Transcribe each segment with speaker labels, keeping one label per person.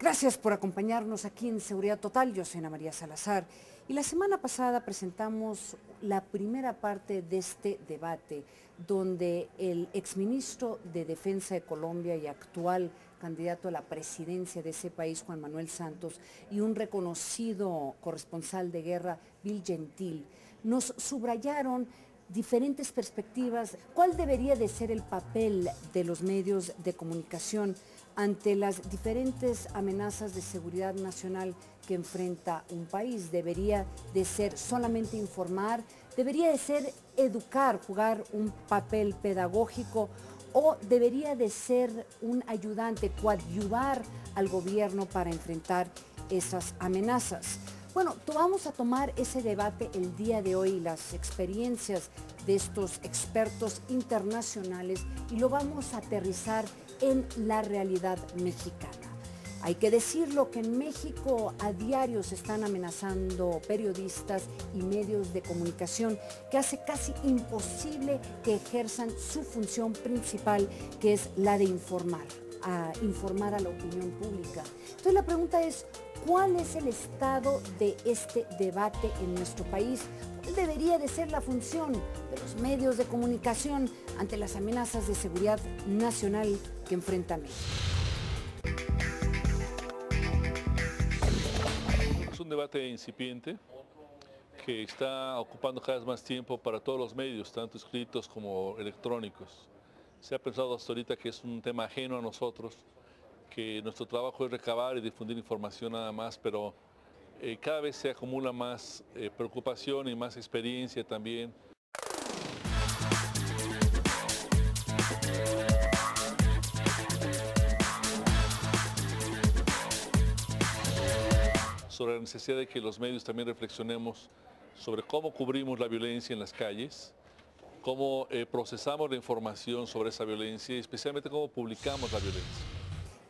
Speaker 1: Gracias por acompañarnos aquí en Seguridad Total. Yo soy Ana María Salazar y la semana pasada presentamos la primera parte de este debate donde el exministro de Defensa de Colombia y actual candidato a la presidencia de ese país, Juan Manuel Santos, y un reconocido corresponsal de guerra, Bill Gentil, nos subrayaron diferentes perspectivas. ¿Cuál debería de ser el papel de los medios de comunicación ante las diferentes amenazas de seguridad nacional que enfrenta un país? ¿Debería de ser solamente informar? ¿Debería de ser educar, jugar un papel pedagógico? ¿O debería de ser un ayudante, coadyuvar al gobierno para enfrentar esas amenazas? Bueno, vamos a tomar ese debate el día de hoy, las experiencias de estos expertos internacionales, y lo vamos a aterrizar en la realidad mexicana. Hay que decirlo que en México a diario se están amenazando periodistas y medios de comunicación, que hace casi imposible que ejerzan su función principal, que es la de informar a la opinión pública. Entonces la pregunta es, ¿cuál es el estado de este debate en nuestro país? ¿Cuál debería de ser la función de los medios de comunicación ante las amenazas de seguridad nacional que enfrenta México?
Speaker 2: Es un debate incipiente que está ocupando cada vez más tiempo para todos los medios, tanto escritos como electrónicos. Se ha pensado hasta ahorita que es un tema ajeno a nosotros, que nuestro trabajo es recabar y difundir información nada más, pero cada vez se acumula más preocupación y más experiencia también. Sobre la necesidad de que los medios también reflexionemos sobre cómo cubrimos la violencia en las calles, cómo procesamos la información sobre esa violencia y especialmente cómo publicamos la violencia.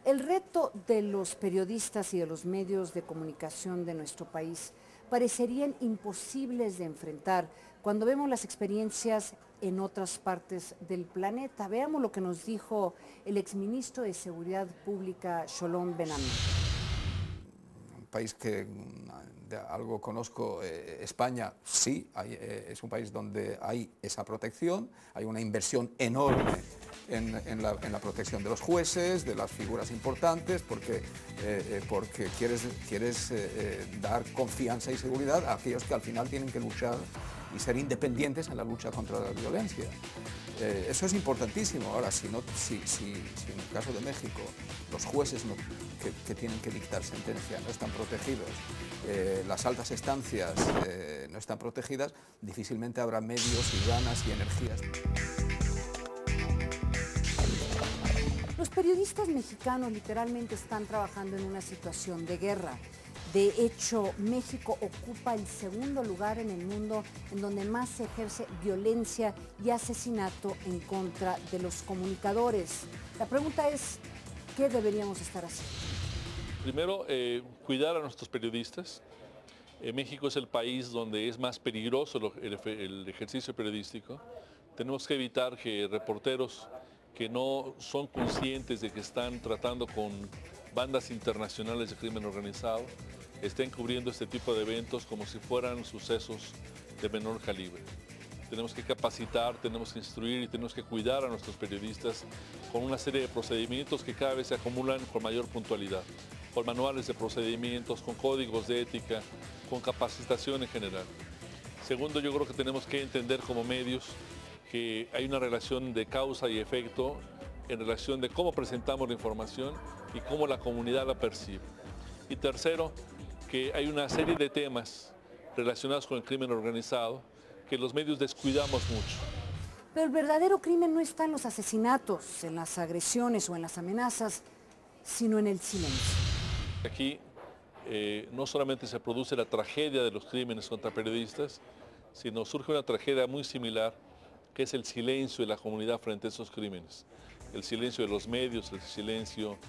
Speaker 1: El reto de los periodistas y de los medios de comunicación de nuestro país parecerían imposibles de enfrentar cuando vemos las experiencias en otras partes del planeta. Veamos lo que nos dijo el exministro de Seguridad Pública, Sholom Ben-Ammi.
Speaker 3: País que de algo conozco, España, sí, es un país donde hay esa protección, hay una inversión enorme en la protección de los jueces, de las figuras importantes, porque quieres dar confianza y seguridad a aquellos que al final tienen que luchar y ser independientes en la lucha contra la violencia. Eso es importantísimo. Ahora, si en el caso de México los jueces que tienen que dictar sentencia no están protegidos, las altas estancias no están protegidas, difícilmente habrá medios y ganas y energías.
Speaker 1: Los periodistas mexicanos literalmente están trabajando en una situación de guerra. De hecho, México ocupa el segundo lugar en el mundo en donde más se ejerce violencia y asesinato en contra de los comunicadores. La pregunta es, ¿qué deberíamos estar haciendo?
Speaker 2: Primero, cuidar a nuestros periodistas. México es el país donde es más peligroso el ejercicio periodístico. Tenemos que evitar que reporteros que no son conscientes de que están tratando con bandas internacionales de crimen organizado estén cubriendo este tipo de eventos como si fueran sucesos de menor calibre. Tenemos que capacitar, tenemos que instruir y tenemos que cuidar a nuestros periodistas con una serie de procedimientos que cada vez se acumulan con mayor puntualidad, con manuales de procedimientos, con códigos de ética, con capacitación en general. Segundo, yo creo que tenemos que entender como medios que hay una relación de causa y efecto en relación de cómo presentamos la información y cómo la comunidad la percibe. Y tercero, que hay una serie de temas relacionados con el crimen organizado que los medios descuidamos mucho.
Speaker 1: Pero el verdadero crimen no está en los asesinatos, en las agresiones o en las amenazas, sino en el silencio.
Speaker 2: Aquí no solamente se produce la tragedia de los crímenes contra periodistas, sino surge una tragedia muy similar, que es el silencio de la comunidad frente a esos crímenes. El silencio de los medios, el silencio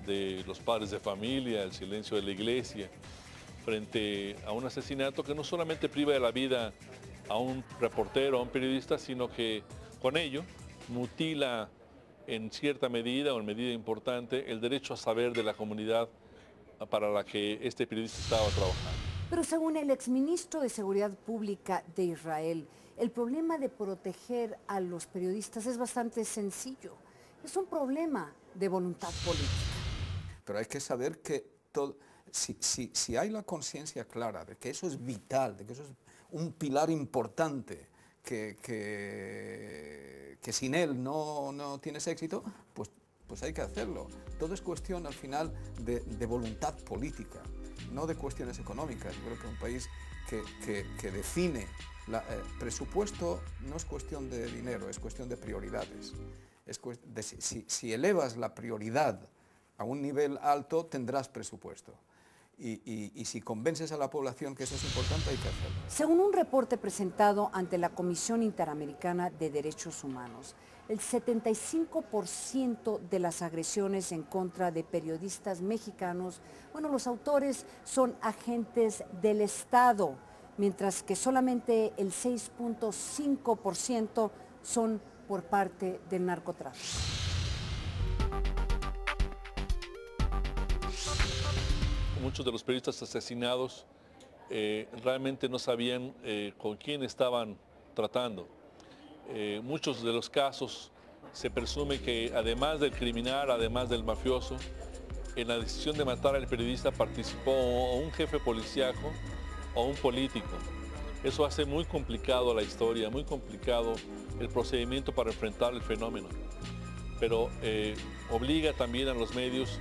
Speaker 2: de los padres de familia, el silencio de la iglesia, frente a un asesinato que no solamente priva de la vida a un reportero, a un periodista, sino que con ello mutila en cierta medida o en medida importante el derecho a saber de la comunidad para la que este periodista estaba trabajando.
Speaker 1: Pero según el exministro de Seguridad Pública de Israel, el problema de proteger a los periodistas es bastante sencillo. Es un problema de voluntad política.
Speaker 3: Pero hay que saber que si hay la conciencia clara de que eso es vital, de que eso es un pilar importante, que sin él no tienes éxito, pues hay que hacerlo. Todo es cuestión al final de voluntad política, no de cuestiones económicas. Yo creo que un país que define presupuesto no es cuestión de dinero, es cuestión de prioridades. Si elevas la prioridad a un nivel alto, tendrás presupuesto. Y si convences a la población que eso es importante, hay que hacerlo.
Speaker 1: Según un reporte presentado ante la Comisión Interamericana de Derechos Humanos, el 75% de las agresiones en contra de periodistas mexicanos, los autores son agentes del Estado, mientras que solamente el 6.5% son por parte del narcotráfico.
Speaker 2: Muchos de los periodistas asesinados realmente no sabían con quién estaban tratando. Muchos de los casos se presume que además del criminal, además del mafioso, en la decisión de matar al periodista participó o un jefe policíaco o un político. Eso hace muy complicado la historia, muy complicado el procedimiento para enfrentar el fenómeno. Pero obliga también a los medios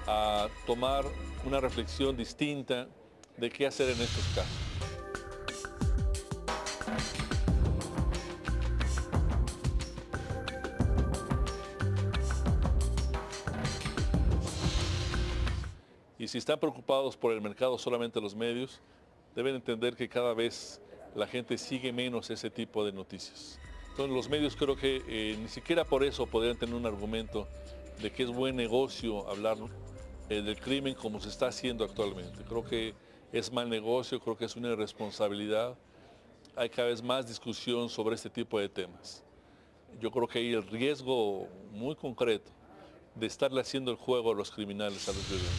Speaker 2: a tomar una reflexión distinta de qué hacer en estos casos. Y si están preocupados por el mercado solamente los medios, deben entender que cada vez la gente sigue menos ese tipo de noticias. Entonces los medios creo que ni siquiera por eso podrían tener un argumento de que es buen negocio hablar del crimen como se está haciendo actualmente. Creo que es mal negocio, creo que es una irresponsabilidad. Hay cada vez más discusión sobre este tipo de temas. Yo creo que hay el riesgo muy concreto de estarle haciendo el juego a los criminales, a los violentos.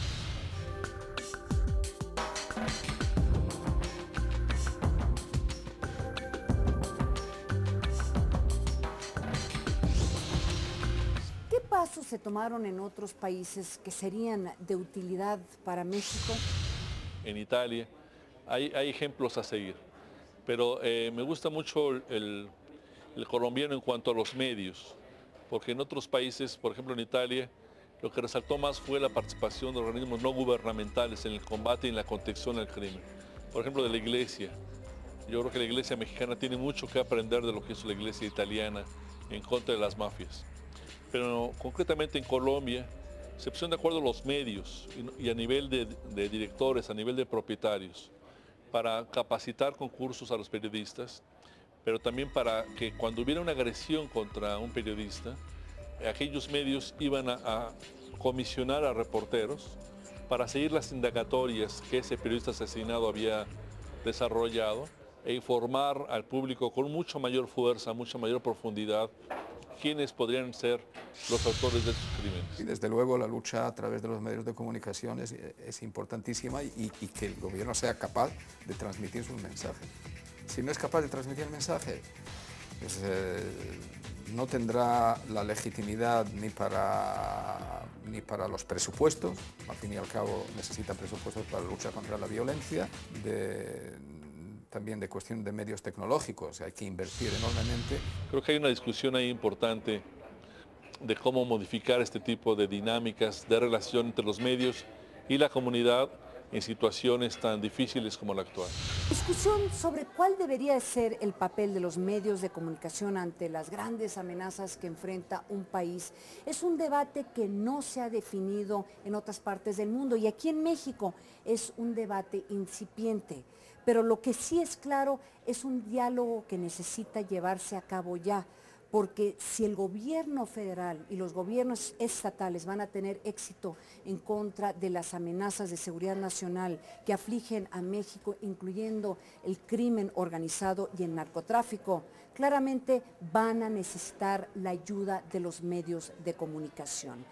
Speaker 1: ¿Qué pasos se tomaron en otros países que serían de utilidad para México?
Speaker 2: En Italia hay ejemplos a seguir, pero me gusta mucho el colombiano en cuanto a los medios, porque en otros países, por ejemplo en Italia, lo que resaltó más fue la participación de organismos no gubernamentales en el combate y en la contención al crimen. Por ejemplo, de la iglesia. Yo creo que la iglesia mexicana tiene mucho que aprender de lo que hizo la iglesia italiana en contra de las mafias. Pero concretamente en Colombia, se pusieron de acuerdo los medios y a nivel de directores, a nivel de propietarios, para capacitar con cursos a los periodistas, pero también para que cuando hubiera una agresión contra un periodista, aquellos medios iban a comisionar a reporteros para seguir las indagatorias que ese periodista asesinado había desarrollado e informar al público con mucho mayor fuerza, mucha mayor profundidad, quiénes podrían ser los autores de estos crímenes.
Speaker 3: Y desde luego la lucha a través de los medios de comunicación es importantísima y que el gobierno sea capaz de transmitir sus mensajes. Si no es capaz de transmitir el mensaje, pues no tendrá la legitimidad ni para los presupuestos, al fin y al cabo necesita presupuestos para la lucha contra la violencia, también de cuestión de medios tecnológicos, hay que invertir enormemente.
Speaker 2: Creo que hay una discusión ahí importante de cómo modificar este tipo de dinámicas de relación entre los medios y la comunidad en situaciones tan difíciles como la actual.
Speaker 1: Discusión sobre cuál debería ser el papel de los medios de comunicación ante las grandes amenazas que enfrenta un país. Es un debate que no se ha definido en otras partes del mundo y aquí en México es un debate incipiente. Pero lo que sí es claro es un diálogo que necesita llevarse a cabo ya, porque si el gobierno federal y los gobiernos estatales van a tener éxito en contra de las amenazas de seguridad nacional que afligen a México, incluyendo el crimen organizado y el narcotráfico, claramente van a necesitar la ayuda de los medios de comunicación.